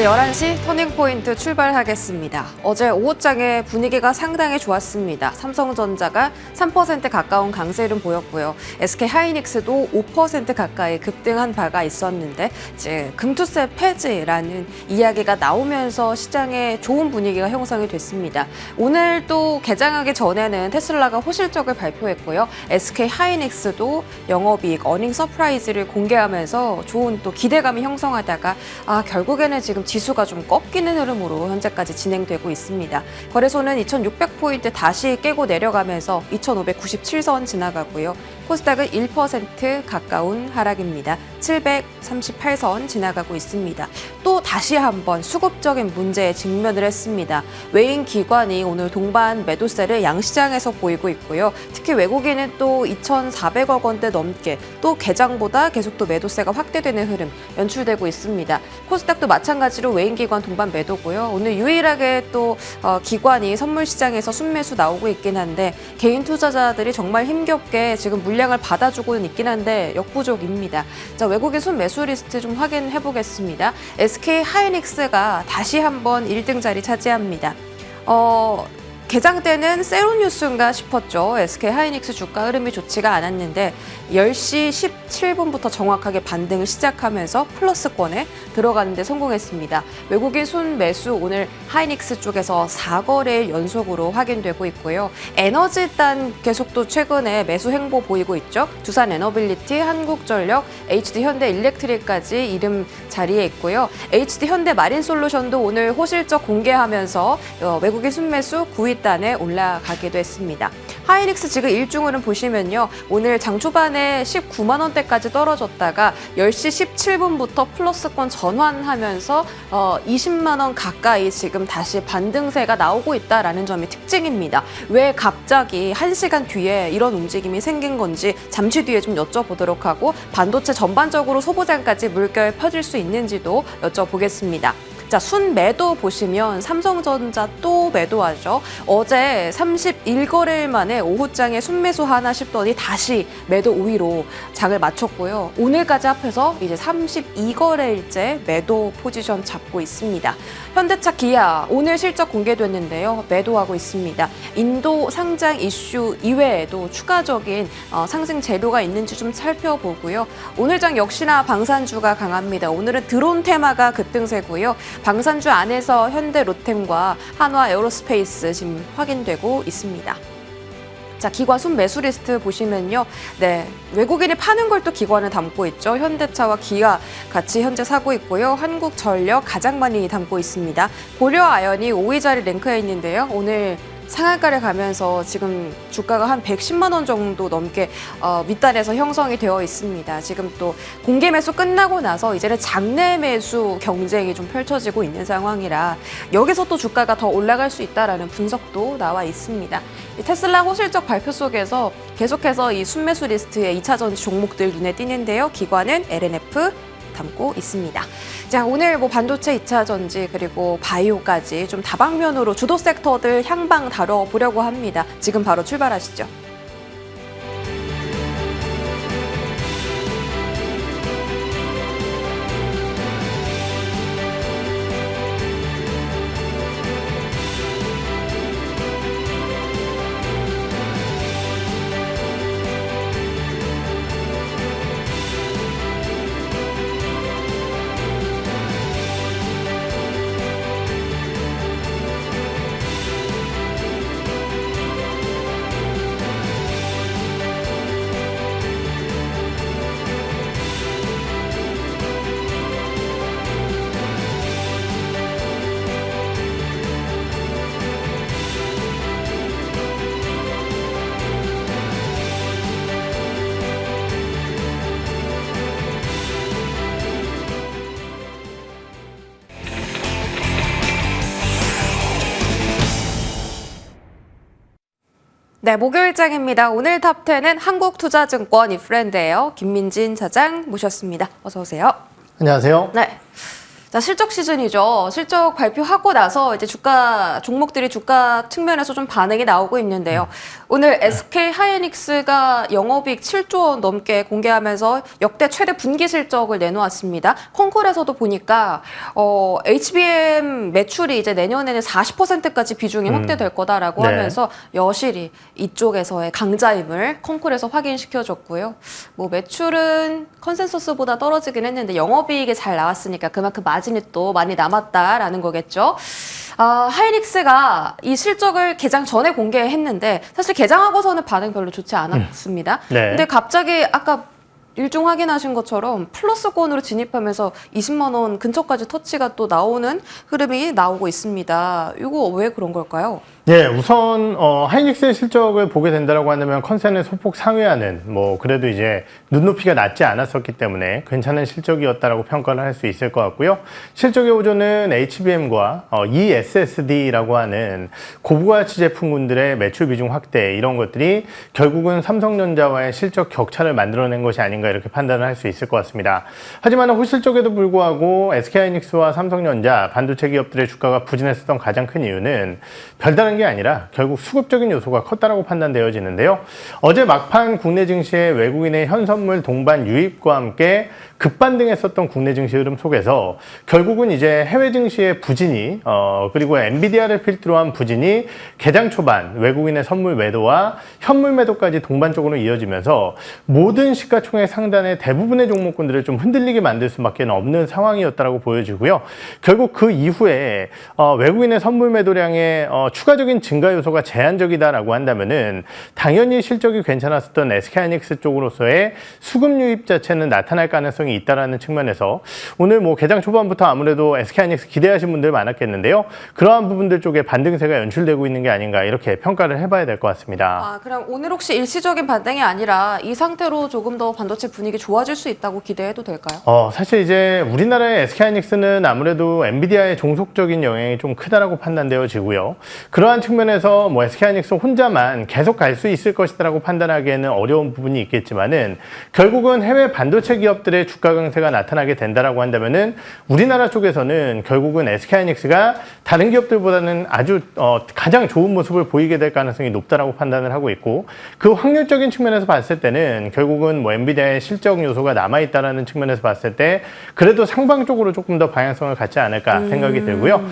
네, 11시 터닝포인트 출발하겠습니다. 어제 오후장에 분위기가 상당히 좋았습니다. 삼성전자가 3% 가까운 강세를 보였고요. SK하이닉스도 5% 가까이 급등한 바가 있었는데 이제 금투세 폐지라는 이야기가 나오면서 시장에 좋은 분위기가 형성이 됐습니다. 오늘 또 개장하기 전에는 테슬라가 호실적을 발표했고요. SK하이닉스도 영업이익, 어닝 서프라이즈를 공개하면서 좋은 또 기대감이 형성하다가 결국에는 지금 지수가 좀 꺾이는 흐름으로 현재까지 진행되고 있습니다. 거래소는 2,600포인트 다시 깨고 내려가면서 2,597선 지나가고요. 코스닥은 1% 가까운 하락입니다. 738선 지나가고 있습니다. 또 다시 한번 수급적인 문제에 직면을 했습니다. 외인 기관이 오늘 동반 매도세를 양시장에서 보이고 있고요. 특히 외국인은 또 2,400억 원대 넘게 또 개장보다 계속 또 매도세가 확대되는 흐름 연출되고 있습니다. 코스닥도 마찬가지로 외인 기관 동반 매도고요. 오늘 유일하게 또 기관이 선물 시장에서 순매수 나오고 있긴 한데 개인 투자자들이 정말 힘겹게 지금 물량을 받아주고는 있긴 한데 역부족입니다. 자, 외국인 순매수 리스트 좀 확인해 보겠습니다. SK하이닉스가 다시 한번 1등 자리 차지합니다. 개장 때는 세로뉴스인가 싶었죠. SK하이닉스 주가 흐름이 좋지가 않았는데 10시 17분부터 정확하게 반등을 시작하면서 플러스권에 들어가는 데 성공했습니다. 외국인 순매수 오늘 하이닉스 쪽에서 4거래일 연속으로 확인되고 있고요. 에너지 일단 계속 또 최근에 매수 행보 보이고 있죠. 두산 에너빌리티, 한국전력, HD 현대 일렉트릭까지 이름 자리에 있고요. HD 현대 마린솔루션도 오늘 호실적 공개하면서 외국인 순매수 9위 단에 올라가기도 했습니다. 하이닉스 지금 일중으로 보시면요. 오늘 장 초반에 19만 원대까지 떨어졌다가 10시 17분부터 플러스권 전환하면서 20만 원 가까이 지금 다시 반등세가 나오고 있다라는 점이 특징입니다. 왜 갑자기 1시간 뒤에 이런 움직임이 생긴 건지 잠시 뒤에 좀 여쭤보도록 하고 반도체 전반적으로 소보장까지 물결 펴질 수 있는지도 여쭤보겠습니다. 자, 순매도 보시면 삼성전자 또 매도하죠. 어제 31거래일 만에 오후장에 순매수 하나 싶더니 다시 매도 우위로 장을 마쳤고요. 오늘까지 합해서 이제 32거래일째 매도 포지션 잡고 있습니다. 현대차, 기아 오늘 실적 공개됐는데요. 매도하고 있습니다. 인도 상장 이슈 이외에도 추가적인 상승 재료가 있는지 좀 살펴보고요. 오늘 장 역시나 방산주가 강합니다. 오늘은 드론 테마가 급등세고요. 방산주 안에서 현대 로템과 한화 에어로스페이스 지금 확인되고 있습니다. 자, 기관 순매수 리스트 보시면요. 네, 외국인이 파는 걸 또 기관을 담고 있죠. 현대차와 기아 같이 현재 사고 있고요. 한국전력 가장 많이 담고 있습니다. 고려아연이 5위 자리 랭크해 있는데요. 오늘 상한가를 가면서 지금 주가가 한 110만 원 정도 넘게 윗단에서 형성이 되어 있습니다. 지금 또 공개 매수 끝나고 나서 이제는 장내 매수 경쟁이 좀 펼쳐지고 있는 상황이라 여기서 또 주가가 더 올라갈 수 있다라는 분석도 나와 있습니다. 이 테슬라 호실적 발표 속에서 계속해서 이 순매수 리스트의 2차 전지 종목들 눈에 띄는데요. 기관은 LNF 담고 있습니다. 자, 오늘 반도체 2차 전지 그리고 바이오까지 좀 다방면으로 주도 섹터들 향방 다뤄보려고 합니다. 지금 바로 출발하시죠. 네, 목요일장입니다. 오늘 탑10은 한국투자증권 이프렌드예요. 김민진 차장 모셨습니다. 어서 오세요. 안녕하세요. 네. 자, 실적 시즌이죠. 실적 발표하고 나서 이제 종목들이 주가 측면에서 좀 반응이 나오고 있는데요. 오늘 SK 하이닉스가 영업이익 7조 원 넘게 공개하면서 역대 최대 분기 실적을 내놓았습니다. 콩쿨에서도 보니까 HBM 매출이 이제 내년에는 40%까지 비중이 확대될 거다라고 하면서 여실히 이쪽에서의 강자임을 콩쿨에서 확인시켜줬고요. 뭐 매출은 컨센서스보다 떨어지긴 했는데 영업이익이 잘 나왔으니까 그만큼 마진이 또 많이 남았다라는 거겠죠. 하이닉스가 이 실적을 개장 전에 공개했는데 사실 개장하고서는 반응 별로 좋지 않았습니다. 근데 갑자기 아까 일종 확인하신 것처럼 플러스권으로 진입하면서 20만 원 근처까지 터치가 또 나오는 흐름이 나오고 있습니다. 이거 왜 그런 걸까요? 네, 우선 하이닉스의 실적을 보게 된다고 한다면 컨센을 소폭 상회하는 그래도 이제 눈높이가 낮지 않았었기 때문에 괜찮은 실적이었다라고 평가를 할 수 있을 것 같고요. 실적의 호조는 HBM과 ESSD라고 하는 고부가가치 제품군들의 매출 비중 확대 이런 것들이 결국은 삼성전자와의 실적 격차를 만들어낸 것이 아닌가 이렇게 판단을 할 수 있을 것 같습니다. 하지만 호실적에도 불구하고 SK하이닉스와 삼성전자 반도체 기업들의 주가가 부진했었던 가장 큰 이유는 별다른 게 아니라 결국 수급적인 요소가 컸다라고 판단되어지는데요. 어제 막판 국내 증시의 외국인의 현선물 동반 유입과 함께 급반등했었던 국내 증시 흐름 속에서 결국은 이제 해외 증시의 부진이 그리고 엔비디아를 필두로 한 부진이 개장 초반 외국인의 선물 매도와 현물 매도까지 동반적으로 이어지면서 모든 시가총액 상단의 대부분의 종목군들을 좀 흔들리게 만들 수밖에 없는 상황이었다라고 보여지고요. 결국 그 이후에 외국인의 선물 매도량의 추가적인 증가 요소가 제한적이다라고 한다면은 당연히 실적이 괜찮았었던 SK하이닉스 쪽으로서의 수급 유입 자체는 나타날 가능성이 있다라는 측면에서 오늘 개장 초반부터 아무래도 SK하이닉스 기대하신 분들 많았겠는데요. 그러한 부분들 쪽에 반등세가 연출되고 있는 게 아닌가 이렇게 평가를 해봐야 될 것 같습니다. 그럼 오늘 혹시 일시적인 반등이 아니라 이 상태로 조금 더 반도체 분위기 좋아질 수 있다고 기대해도 될까요? 사실 이제 우리나라의 SK하이닉스는 아무래도 엔비디아의 종속적인 영향이 좀 크다라고 판단되어지고요. 그러한 측면에서 SK하이닉스 혼자만 계속 갈 수 있을 것이다라고 판단하기에는 어려운 부분이 있겠지만은 결국은 해외 반도체 기업들의 주가 강세가 나타나게 된다라고 한다면은 우리나라 쪽에서는 결국은 SK하이닉스가 다른 기업들보다는 아주 가장 좋은 모습을 보이게 될 가능성이 높다라고 판단을 하고 있고 그 확률적인 측면에서 봤을 때는 결국은 엔비디아의 실적 요소가 남아있다라는 측면에서 봤을 때 그래도 상방적으로 조금 더 방향성을 갖지 않을까 생각이 들고요.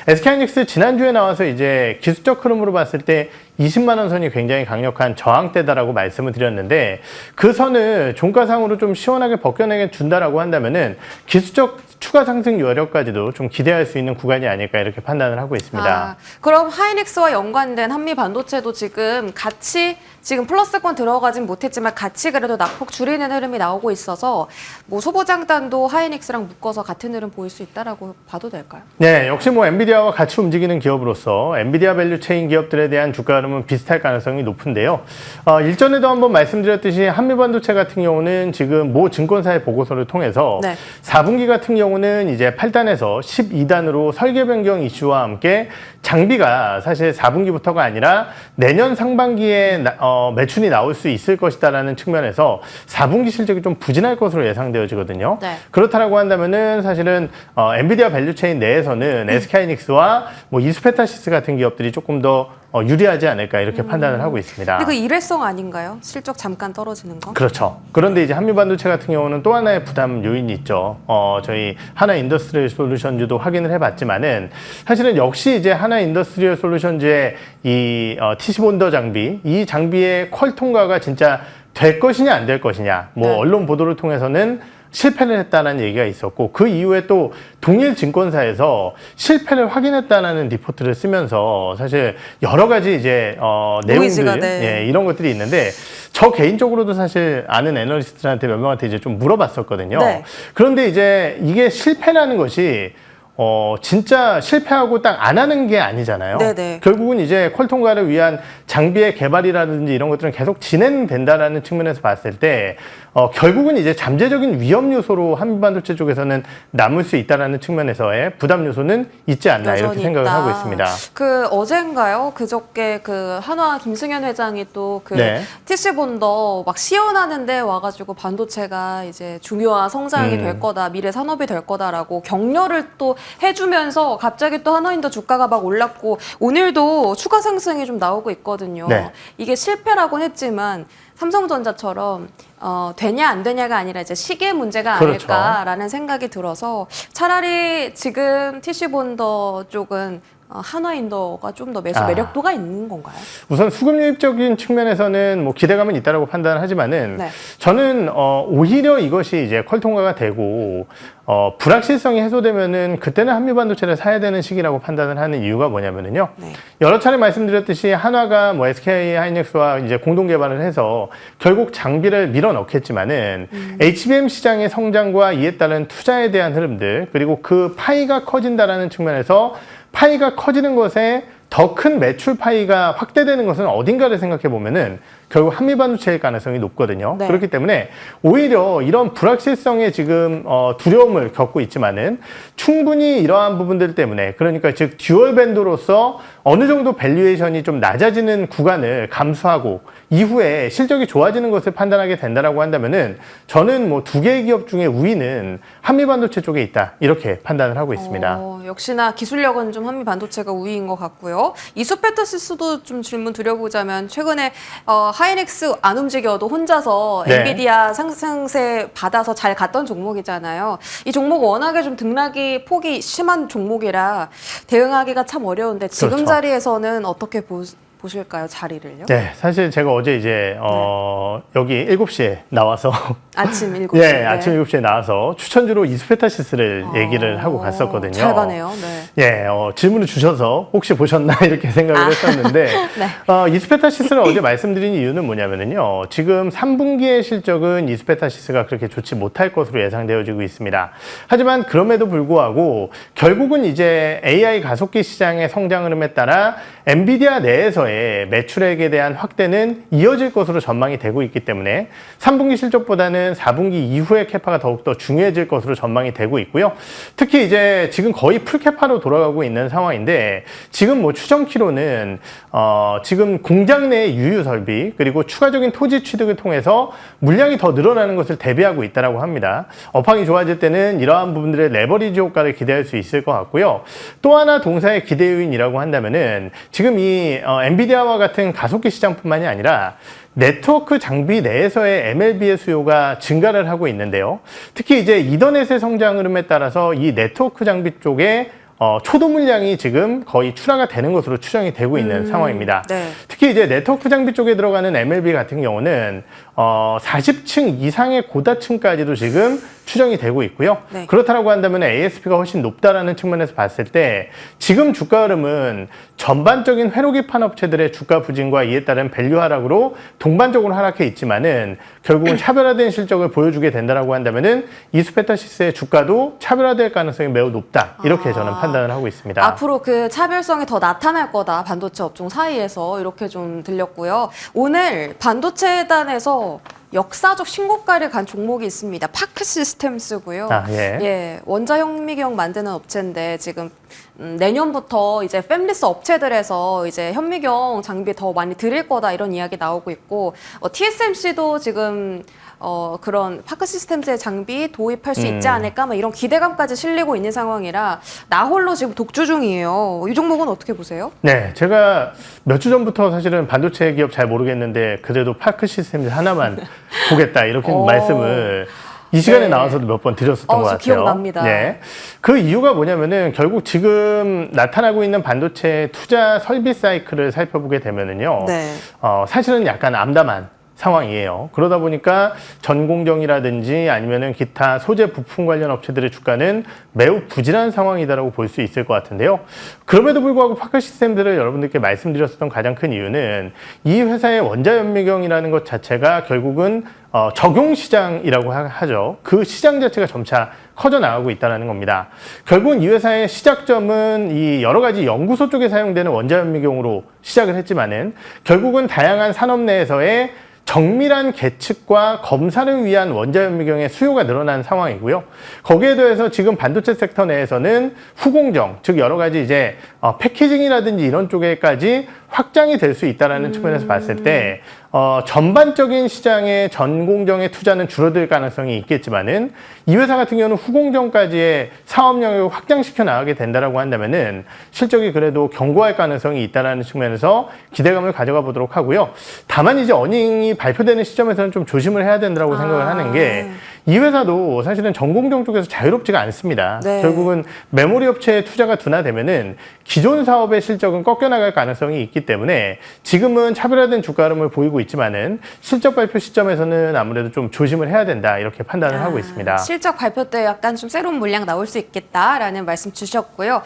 SK하이닉스 지난주에 나와서 이제 기술적 흐름으로 봤을 때 20만 원 선이 굉장히 강력한 저항대다라고 말씀을 드렸는데 그 선을 종가상으로 좀 시원하게 벗겨내게 준다라고 한다면은 기술적 추가 상승 여력까지도 좀 기대할 수 있는 구간이 아닐까 이렇게 판단을 하고 있습니다. 그럼 하이닉스와 연관된 한미 반도체도 지금 같이 지금 플러스권 들어가진 못했지만 같이 그래도 낙폭 줄이는 흐름이 나오고 있어서 소보장단도 하이닉스랑 묶어서 같은 흐름 보일 수 있다라고 봐도 될까요? 네, 역시 엔비디아와 같이 움직이는 기업으로서 엔비디아 밸류 체인 기업들에 대한 주가 흐름은 비슷할 가능성이 높은데요. 일전에도 한번 말씀드렸듯이 한미 반도체 같은 경우는 지금 모 증권사의 보고서를 통해서 4분기 같은 경우는 이제 8단에서 12단으로 설계 변경 이슈와 함께 장비가 사실 4분기부터가 아니라 내년 상반기에 매출이 나올 수 있을 것이다라는 측면에서 4분기 실적이 좀 부진할 것으로 예상되어지거든요. 그렇다라고 한다면은 사실은 엔비디아 밸류체인 내에서는 SK하이닉스와 이스페타시스 같은 기업들이 조금 더 유리하지 않을까 이렇게 판단을 하고 있습니다. 근데 그 일회성 아닌가요? 실적 잠깐 떨어지는 거? 그렇죠. 그런데 이제 한미반도체 같은 경우는 또 하나의 부담 요인이 있죠. 저희 하나 인더스트리얼 솔루션즈도 확인을 해봤지만은 사실은 역시 이제 하나 인더스트리얼 솔루션즈의 이 TC본더 장비, 이 장비의 퀄 통과가 진짜 될 것이냐 안 될 것이냐. 언론 보도를 통해서는 실패를 했다는 얘기가 있었고 그 이후에 또 동일 증권사에서 실패를 확인했다는 리포트를 쓰면서 사실 여러 가지 이제 내용들 이런 것들이 있는데 저 개인적으로도 사실 아는 애널리스트한테 몇 명한테 이제 좀 물어봤었거든요. 그런데 이제 이게 실패라는 것이 진짜 실패하고 딱 안 하는 게 아니잖아요. 결국은 이제 퀄 통과를 위한 장비의 개발이라든지 이런 것들은 계속 진행된다라는 측면에서 봤을 때 결국은 이제 잠재적인 위험 요소로 한미반도체 쪽에서는 남을 수 있다라는 측면에서의 부담 요소는 있지 않나 이렇게 생각을 하고 있습니다. 그 어젠가요? 그저께 그 한화 김승현 회장이 또 그 TC본더 막 시연하는데 와가지고 반도체가 이제 중요한 성장이 될 거다, 미래 산업이 될 거다라고 격려를 또 해주면서 갑자기 또 하나인더 주가가 막 올랐고 오늘도 추가 상승이 좀 나오고 있거든요. 네. 이게 실패라고는 했지만 삼성전자처럼 되냐 안 되냐가 아니라 이제 시기의 문제가 그렇죠. 아닐까라는 생각이 들어서 차라리 지금 TC본더 쪽은 한화인더가 좀 더 매수 매력도가 있는 건가요? 우선 수급 유입적인 측면에서는 뭐 기대감은 있다라고 판단을 하지만은 네. 저는 오히려 이것이 이제 퀄 통과가 되고 불확실성이 해소되면은 그때는 한미반도체를 사야 되는 시기라고 판단을 하는 이유가 뭐냐면은요. 네. 여러 차례 말씀드렸듯이 한화가 뭐 SK 하이닉스와 이제 공동 개발을 해서 결국 장비를 밀어 넣겠지만은 HBM 시장의 성장과 이에 따른 투자에 대한 흐름들 그리고 그 파이가 커진다라는 측면에서 파이가 커지는 것에 더 큰 매출 파이가 확대되는 것은 어딘가를 생각해 보면은 결국 한미반도체일 가능성이 높거든요. 네. 그렇기 때문에 오히려 이런 불확실성에 지금 두려움을 겪고 있지만은 충분히 이러한 부분들 때문에 그러니까 즉 듀얼 밴드로서 어느 정도 밸류에이션이 좀 낮아지는 구간을 감수하고 이후에 실적이 좋아지는 것을 판단하게 된다라고 한다면은 저는 뭐 두 개의 기업 중에 우위는 한미반도체 쪽에 있다 이렇게 판단을 하고 있습니다. 역시나 기술력은 좀 한미반도체가 우위인 것 같고요. 이수페터시스도 좀 질문 드려보자면 최근에 하이닉스 안 움직여도 혼자서 네. 엔비디아 상승세 받아서 잘 갔던 종목이잖아요. 이 종목 워낙에 좀 등락이 폭이 심한 종목이라 대응하기가 참 어려운데 지금 그렇죠. 자리에서는 어떻게 보실까요? 자리를요? 네, 사실 제가 어제 이제 여기 7시에 나와서 아침 7시. 예, 네. 아침 7시에 나와서 추천주로 이수페타시스를 얘기를 하고 갔었거든요. 잘 가네요. 네. 예, 질문을 주셔서 혹시 보셨나 이렇게 생각을 했었는데 네. 이수페타시스를 어제 말씀드린 이유는 뭐냐면요. 지금 3분기의 실적은 이수페타시스가 그렇게 좋지 못할 것으로 예상되어지고 있습니다. 하지만 그럼에도 불구하고 결국은 이제 AI 가속기 시장의 성장 흐름에 따라 엔비디아 내에서의 매출액에 대한 확대는 이어질 것으로 전망이 되고 있기 때문에 3분기 실적보다는 4분기 이후의 캐파가 더욱더 중요해질 것으로 전망이 되고 있고요. 특히 이제 지금 거의 풀캐파로 돌아가고 있는 상황인데 지금 뭐 추정키로는 지금 공장 내 유유 설비 그리고 추가적인 토지 취득을 통해서 물량이 더 늘어나는 것을 대비하고 있다라고 합니다. 업황이 좋아질 때는 이러한 부분들의 레버리지 효과를 기대할 수 있을 것 같고요. 또 하나 동사의 기대 요인이라고 한다면은 지금 이 엔비디아와 같은 가속기 시장뿐만이 아니라 네트워크 장비 내에서의 MLB의 수요가 증가를 하고 있는데요. 특히 이제 이더넷의 성장 흐름에 따라서 이 네트워크 장비 쪽에 초도 물량이 지금 거의 출하가 되는 것으로 추정이 되고 있는 상황입니다. 네. 특히 이제 네트워크 장비 쪽에 들어가는 MLB 같은 경우는 40층 이상의 고다층까지도 지금 추정이 되고 있고요. 네. 그렇다고 한다면 ASP가 훨씬 높다라는 측면에서 봤을 때 지금 주가 흐름은 전반적인 회로기판 업체들의 주가 부진과 이에 따른 밸류 하락으로 동반적으로 하락해 있지만은 결국은 차별화된 실적을 보여주게 된다라고 한다면은 이수페타시스의 주가도 차별화될 가능성이 매우 높다. 이렇게 저는 판단을 하고 있습니다. 앞으로 그 차별성이 더 나타날 거다. 반도체 업종 사이에서 이렇게 좀 들렸고요. 오늘 반도체단에서 역사적 신고가를 간 종목이 있습니다. 파크 시스템스고요. 예, 원자 현미경 만드는 업체인데 지금 내년부터 이제 팹리스 업체들에서 이제 현미경 장비 더 많이 드릴 거다 이런 이야기 나오고 있고 TSMC도 지금 그런 파크 시스템즈의 장비 도입할 수 있지 않을까 막 이런 기대감까지 실리고 있는 상황이라 나홀로 지금 독주 중이에요. 이 종목은 어떻게 보세요? 네, 제가 몇 주 전부터 사실은 반도체 기업 잘 모르겠는데 그래도 파크 시스템즈 하나만 보겠다 이렇게 말씀을 이 시간에 나와서도 몇 번 드렸었던 것 같아요. 기억납니다. 네. 그 이유가 뭐냐면은 결국 지금 나타나고 있는 반도체 투자 설비 사이클을 살펴보게 되면은요. 네. 사실은 약간 암담한 상황이에요. 그러다 보니까 전공정이라든지 아니면은 기타 소재 부품 관련 업체들의 주가는 매우 부진한 상황이다라고 볼 수 있을 것 같은데요. 그럼에도 불구하고 파크 시스템들을 여러분들께 말씀드렸었던 가장 큰 이유는 이 회사의 원자 현미경이라는 것 자체가 결국은 적용 시장이라고 하죠. 그 시장 자체가 점차 커져 나가고 있다는 겁니다. 결국은 이 회사의 시작점은 이 여러 가지 연구소 쪽에 사용되는 원자 현미경으로 시작을 했지만은 결국은 다양한 산업 내에서의 정밀한 계측과 검사를 위한 원자 현미경의 수요가 늘어난 상황이고요. 거기에 더해서 지금 반도체 섹터 내에서는 후공정, 즉 여러 가지 이제 패키징이라든지 이런 쪽에까지 확장이 될 수 있다는 측면에서 봤을 때 전반적인 시장의 전공정의 투자는 줄어들 가능성이 있겠지만은 이 회사 같은 경우는 후공정까지의 사업 영역을 확장시켜 나가게 된다라고 한다면은 실적이 그래도 견고할 가능성이 있다라는 측면에서 기대감을 가져가 보도록 하고요. 다만 이제 어닝이 발표되는 시점에서는 좀 조심을 해야 된다고 생각을 하는 게 이 회사도 사실은 전공정 쪽에서 자유롭지가 않습니다. 네. 결국은 메모리 업체에 투자가 둔화되면은 기존 사업의 실적은 꺾여나갈 가능성이 있기 때문에 지금은 차별화된 주가 흐름을 보이고 있지만은 실적 발표 시점에서는 아무래도 좀 조심을 해야 된다 이렇게 판단을 하고 있습니다. 실적 발표 때 약간 좀 새로운 물량 나올 수 있겠다라는 말씀 주셨고요.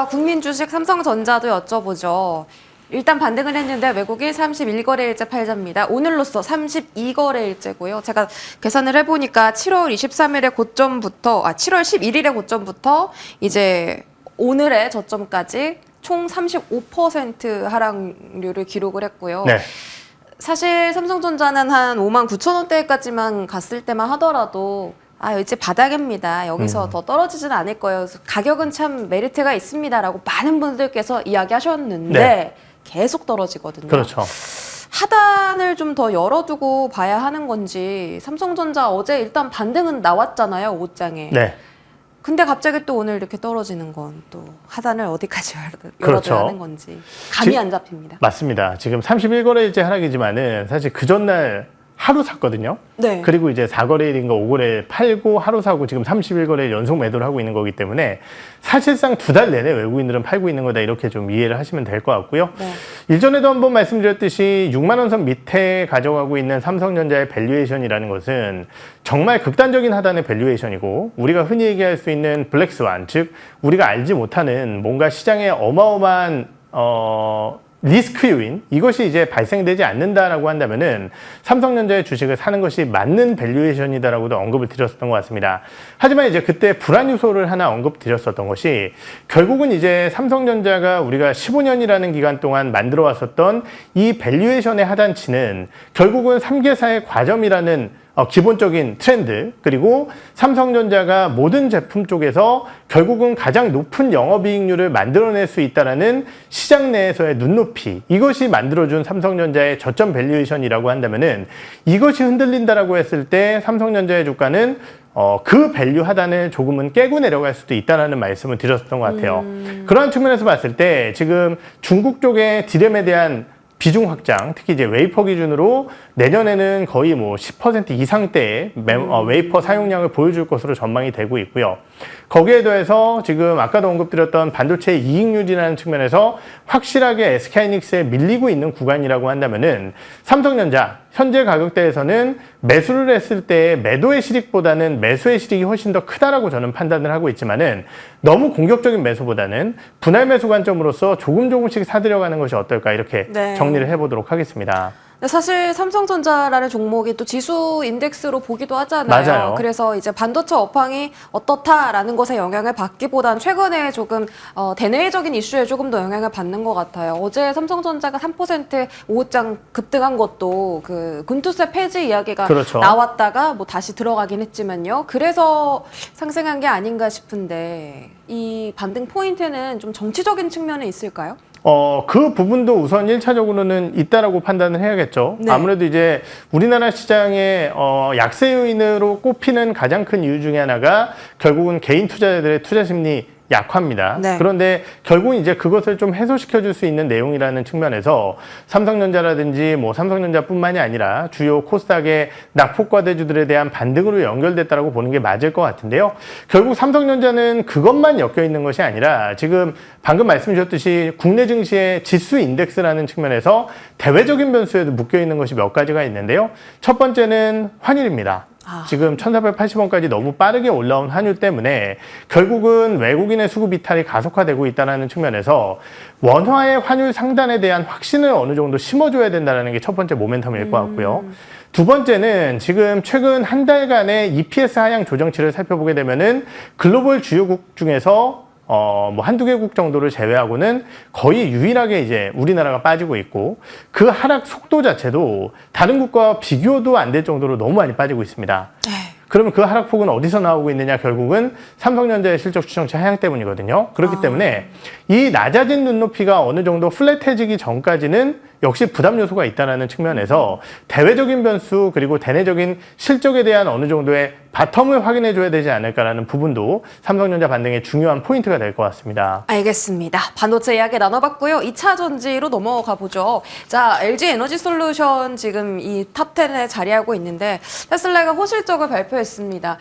국민 주식 삼성전자도 여쭤보죠. 일단 반등을 했는데 외국인 31거래일째 팔자입니다. 오늘로써 32거래일째고요. 제가 계산을 해보니까 7월 23일의 고점부터, 7월 11일의 고점부터 이제 오늘의 저점까지 총 35% 하락률을 기록을 했고요. 네. 사실 삼성전자는 한 59,000원대까지만 갔을 때만 하더라도 이제 바닥입니다. 여기서 더 떨어지진 않을 거예요. 그래서 가격은 참 메리트가 있습니다라고 많은 분들께서 이야기하셨는데 네. 계속 떨어지거든요. 그렇죠. 하단을 좀 더 열어두고 봐야 하는 건지 삼성전자 어제 일단 반등은 나왔잖아요. 5장에. 네. 근데 갑자기 또 오늘 이렇게 떨어지는 건 또 하단을 어디까지 열어둬야 그렇죠. 하는 건지 감이 안 잡힙니다. 맞습니다. 지금 31거래일째 하락이지만은 사실 그 전날 하루 샀거든요. 네. 그리고 이제 4거래일인가 5거래일 팔고 하루 사고 지금 31거래일 연속 매도를 하고 있는 거기 때문에 사실상 2달 내내 외국인들은 팔고 있는 거다 이렇게 좀 이해를 하시면 될 것 같고요. 네. 일전에도 한번 말씀드렸듯이 6만 원 선 밑에 가져가고 있는 삼성전자의 밸류에이션이라는 것은 정말 극단적인 하단의 밸류에이션이고 우리가 흔히 얘기할 수 있는 블랙스완, 즉 우리가 알지 못하는 뭔가 시장에 어마어마한 리스크 요인 이것이 이제 발생되지 않는다라고 한다면은 삼성전자의 주식을 사는 것이 맞는 밸류에이션이다라고도 언급을 드렸었던 것 같습니다. 하지만 이제 그때 불안 요소를 하나 언급드렸었던 것이 결국은 이제 삼성전자가 우리가 15년이라는 기간 동안 만들어 왔었던 이 밸류에이션의 하단치는 결국은 3개사의 과점이라는 기본적인 트렌드 그리고 삼성전자가 모든 제품 쪽에서 결국은 가장 높은 영업이익률을 만들어낼 수 있다는 시장 내에서의 눈높이 이것이 만들어준 삼성전자의 저점 밸류에이션이라고 한다면은 이것이 흔들린다라고 했을 때 삼성전자의 주가는 그 밸류 하단을 조금은 깨고 내려갈 수도 있다는 말씀을 드렸었던 것 같아요. 그러한 측면에서 봤을 때 지금 중국 쪽의 디램에 대한 비중 확장, 특히 이제 웨이퍼 기준으로 내년에는 거의 뭐 10% 이상대의 웨이퍼 사용량을 보여줄 것으로 전망이 되고 있고요. 거기에 더해서 지금 아까도 언급드렸던 반도체 이익률이라는 측면에서 확실하게 SK하이닉스에 밀리고 있는 구간이라고 한다면은 삼성전자 현재 가격대에서는 매수를 했을 때 매도의 실익보다는 매수의 실익이 훨씬 더 크다라고 저는 판단을 하고 있지만은 너무 공격적인 매수보다는 분할 매수 관점으로서 조금씩 사들여가는 것이 어떨까 이렇게 네. 정리를 해보도록 하겠습니다. 사실 삼성전자라는 종목이 또 지수 인덱스로 보기도 하잖아요. 맞아요. 그래서 이제 반도체 업황이 어떻다라는 것에 영향을 받기보단 최근에 조금 대내적인 이슈에 조금 더 영향을 받는 것 같아요. 어제 삼성전자가 3% 5장 급등한 것도 그 군투세 폐지 이야기가 그렇죠. 나왔다가 뭐 다시 들어가긴 했지만요. 그래서 상승한 게 아닌가 싶은데 이 반등 포인트는 좀 정치적인 측면에 있을까요? 그 부분도 우선 1차적으로는 있다라고 판단을 해야겠죠. 네. 아무래도 이제 우리나라 시장의 약세 요인으로 꼽히는 가장 큰 이유 중에 하나가 결국은 개인 투자자들의 투자 심리 약화입니다. 네. 그런데 결국 이제 그것을 좀 해소시켜 줄 수 있는 내용이라는 측면에서 삼성전자라든지 뭐 삼성전자뿐만이 아니라 주요 코스닥의 낙폭과대주들에 대한 반등으로 연결됐다라고 보는 게 맞을 것 같은데요. 결국 삼성전자는 그것만 엮여 있는 것이 아니라 지금 방금 말씀 주셨듯이 국내 증시의 지수 인덱스라는 측면에서 대외적인 변수에도 묶여 있는 것이 몇 가지가 있는데요. 첫 번째는 환율입니다. 지금 1,480원까지 너무 빠르게 올라온 환율 때문에 결국은 외국인의 수급 이탈이 가속화되고 있다는 측면에서 원화의 환율 상단에 대한 확신을 어느 정도 심어줘야 된다는 게 첫 번째 모멘텀일 것 같고요. 두 번째는 지금 최근 한 달간의 EPS 하향 조정치를 살펴보게 되면은 글로벌 주요국 중에서 뭐 한두 개국 정도를 제외하고는 거의 유일하게 이제 우리나라가 빠지고 있고 그 하락 속도 자체도 다른 국가와 비교도 안 될 정도로 너무 많이 빠지고 있습니다. 그러면 그 하락폭은 어디서 나오고 있느냐? 결국은 삼성전자의 실적 추정치 하향 때문이거든요. 그렇기 때문에 이 낮아진 눈높이가 어느 정도 플랫해지기 전까지는 역시 부담 요소가 있다는 측면에서 대외적인 변수 그리고 대내적인 실적에 대한 어느 정도의 바텀을 확인해 줘야 되지 않을까라는 부분도 삼성전자 반등의 중요한 포인트가 될 것 같습니다. 알겠습니다. 반도체 이야기 나눠봤고요. 2차 전지로 넘어가 보죠. 자, LG 에너지 솔루션 지금 이 탑10에 자리하고 있는데 테슬라가 호실적을 발표했습니다.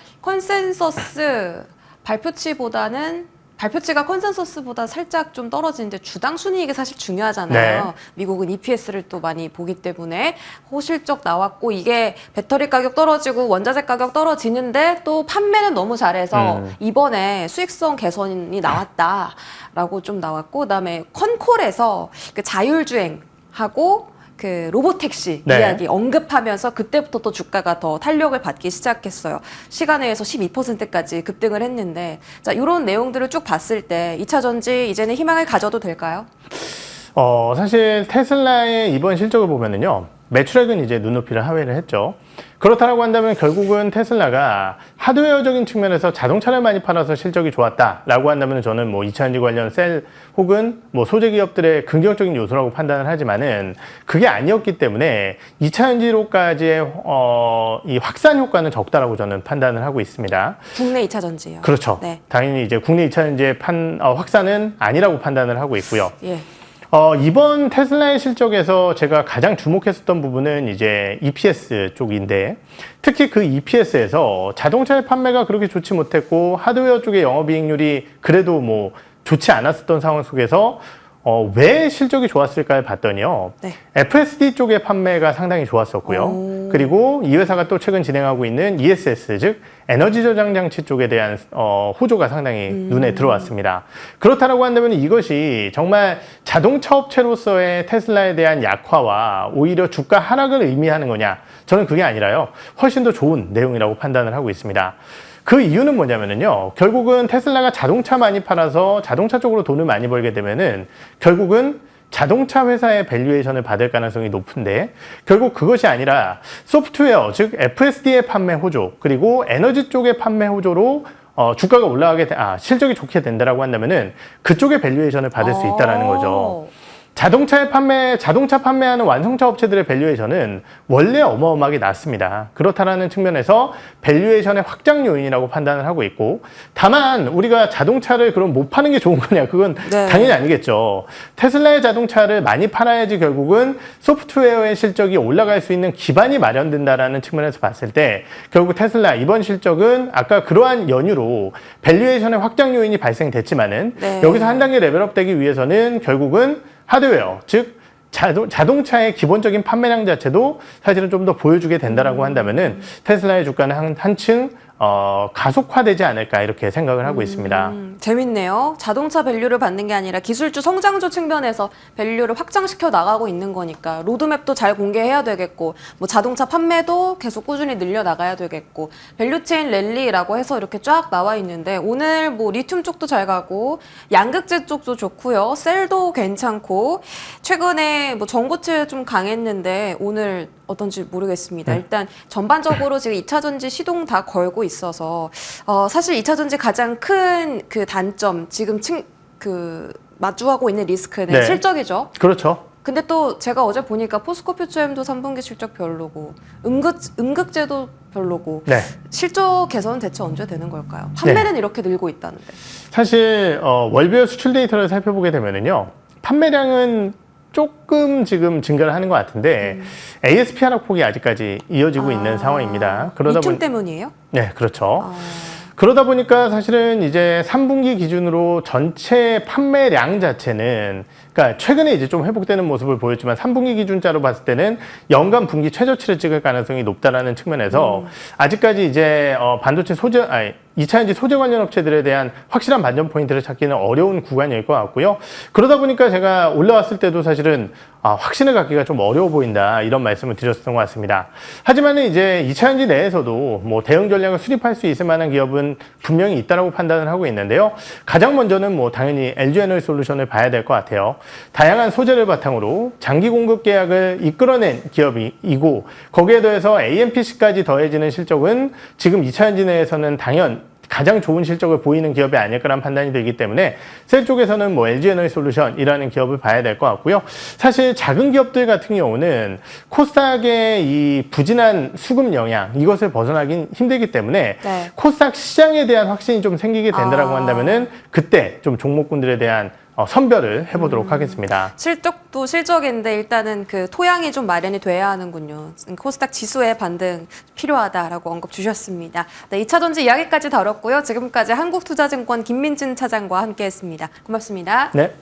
발표치가 컨센서스보다 살짝 좀 떨어지는데 주당 순이익이 사실 중요하잖아요. 네. 미국은 EPS를 또 많이 보기 때문에 호실적 나왔고 이게 배터리 가격 떨어지고 원자재 가격 떨어지는데 또 판매는 너무 잘해서 이번에 수익성 개선이 나왔다라고 좀 나왔고 그다음에 컨콜에서 그 자율주행하고 그 로보택시 네. 이야기 언급하면서 그때부터 또 주가가 더 탄력을 받기 시작했어요. 시간에 의해서 12%까지 급등을 했는데 자, 이런 내용들을 쭉 봤을 때 2차 전지 이제는 희망을 가져도 될까요? 사실 테슬라의 이번 실적을 보면은요. 매출액은 이제 눈높이를 하회를 했죠. 그렇다고 한다면 결국은 테슬라가 하드웨어적인 측면에서 자동차를 많이 팔아서 실적이 좋았다라고 한다면 저는 뭐 2차전지 관련 셀 혹은 뭐 소재 기업들의 긍정적인 요소라고 판단을 하지만은 그게 아니었기 때문에 2차전지로까지의 이 확산 효과는 적다라고 저는 판단을 하고 있습니다. 국내 2차 전지요. 그렇죠. 네. 당연히 이제 국내 2차전지의 확산은 아니라고 판단을 하고 있고요. 예. 이번 테슬라의 실적에서 제가 가장 주목했었던 부분은 이제 EPS 쪽인데 특히 그 EPS에서 자동차의 판매가 그렇게 좋지 못했고 하드웨어 쪽의 영업이익률이 그래도 뭐 좋지 않았었던 상황 속에서 왜 실적이 좋았을까를 봤더니요. 네. FSD 쪽의 판매가 상당히 좋았었고요. 그리고 이 회사가 또 최근 진행하고 있는 ESS, 즉 에너지 저장 장치 쪽에 대한 호조가 상당히 눈에 들어왔습니다. 그렇다고 한다면 이것이 정말 자동차 업체로서의 테슬라에 대한 약화와 오히려 주가 하락을 의미하는 거냐? 저는 그게 아니라요. 훨씬 더 좋은 내용이라고 판단을 하고 있습니다. 그 이유는 뭐냐면요. 결국은 테슬라가 자동차 많이 팔아서 자동차 쪽으로 돈을 많이 벌게 되면은 결국은 자동차 회사의 밸류에이션을 받을 가능성이 높은데 결국 그것이 아니라 소프트웨어, 즉 FSD의 판매 호조 그리고 에너지 쪽의 판매 호조로 주가가 실적이 좋게 된다라고 한다면은 그쪽의 밸류에이션을 받을 수 있다라는 거죠. 자동차 판매하는 완성차 업체들의 밸류에이션은 원래 어마어마하게 낮습니다. 그렇다라는 측면에서 밸류에이션의 확장 요인이라고 판단을 하고 있고 다만 우리가 자동차를 그럼 못 파는 게 좋은 거냐 그건 네. 당연히 당연히 아니겠죠. 테슬라의 자동차를 많이 팔아야지 결국은 소프트웨어의 실적이 올라갈 수 있는 기반이 마련된다라는 측면에서 봤을 때 결국 테슬라 이번 실적은 아까 그러한 연유로 밸류에이션의 확장 요인이 발생됐지만은 네. 여기서 한 단계 레벨업 되기 위해서는 결국은 하드웨어, 즉 자동차의 기본적인 판매량 자체도 사실은 좀 더 보여주게 된다라고 한다면은 테슬라의 주가는 한층 가속화되지 않을까 이렇게 생각을 하고 있습니다. 재밌네요. 자동차 밸류를 받는 게 아니라 기술주 성장주 측면에서 밸류를 확장시켜 나가고 있는 거니까 로드맵도 잘 공개해야 되겠고 뭐 자동차 판매도 계속 꾸준히 늘려 나가야 되겠고 밸류체인 랠리라고 해서 이렇게 쫙 나와 있는데 오늘 뭐 리튬 쪽도 잘 가고 양극재 쪽도 좋고요. 셀도 괜찮고 최근에 뭐 전고체 좀 강했는데 오늘 어떤지 모르겠습니다. 일단 전반적으로 지금 2차 전지 시동 다 걸고 있어서 사실 2차 전지 가장 큰 그 단점 지금 마주하고 있는 리스크는 네. 실적이죠. 그렇죠. 근데 또 제가 어제 보니까 포스코 퓨처엠도 3분기 실적 별로고 음극재도 별로고 네. 실적 개선은 대체 언제 되는 걸까요? 판매는 이렇게 늘고 있다는데. 사실 월별 수출 데이터를 살펴보게 되면은요. 판매량은 조금 지금 증가를 하는 것 같은데 ASP 하락폭이 아직까지 이어지고 있는 상황입니다. 리튬 때문이에요? 네, 그렇죠. 그러다 보니까 사실은 이제 3분기 기준으로 전체 판매량 자체는 그러니까 최근에 이제 좀 회복되는 모습을 보였지만 3분기 기준자로 봤을 때는 연간 분기 최저치를 찍을 가능성이 높다라는 측면에서 아직까지 이제 반도체 2차전지 소재 관련 업체들에 대한 확실한 반전 포인트를 찾기는 어려운 구간일 것 같고요. 그러다 보니까 제가 올라왔을 때도 사실은 확신을 갖기가 좀 어려워 보인다 이런 말씀을 드렸던 것 같습니다. 하지만 이제 2차전지 내에서도 뭐 대응 전략을 수립할 수 있을 만한 기업은 분명히 있다라고 판단을 하고 있는데요. 가장 먼저는 뭐 당연히 LG 에너지 솔루션을 봐야 될 것 같아요. 다양한 소재를 바탕으로 장기 공급 계약을 이끌어낸 기업이고 거기에 더해서 AMPC까지 더해지는 실적은 지금 2차전지 내에서는 가장 좋은 실적을 보이는 기업이 아닐까라는 판단이 들기 때문에 셀 쪽에서는 뭐 LG에너지솔루션이라는 기업을 봐야 될 것 같고요. 사실 작은 기업들 같은 경우는 코스닥의 이 부진한 수급 영향 이것을 벗어나긴 힘들기 때문에 네. 코스닥 시장에 대한 확신이 좀 생기게 된다라고 한다면은 그때 좀 종목군들에 대한 선별을 해보도록 하겠습니다. 실적도 실적인데 일단은 그 토양이 좀 마련이 돼야 하는군요. 코스닥 지수의 반등 필요하다라고 언급 주셨습니다. 네, 2차 전지 이야기까지 다뤘고요. 지금까지 한국투자증권 김민진 차장과 함께했습니다. 고맙습니다. 네.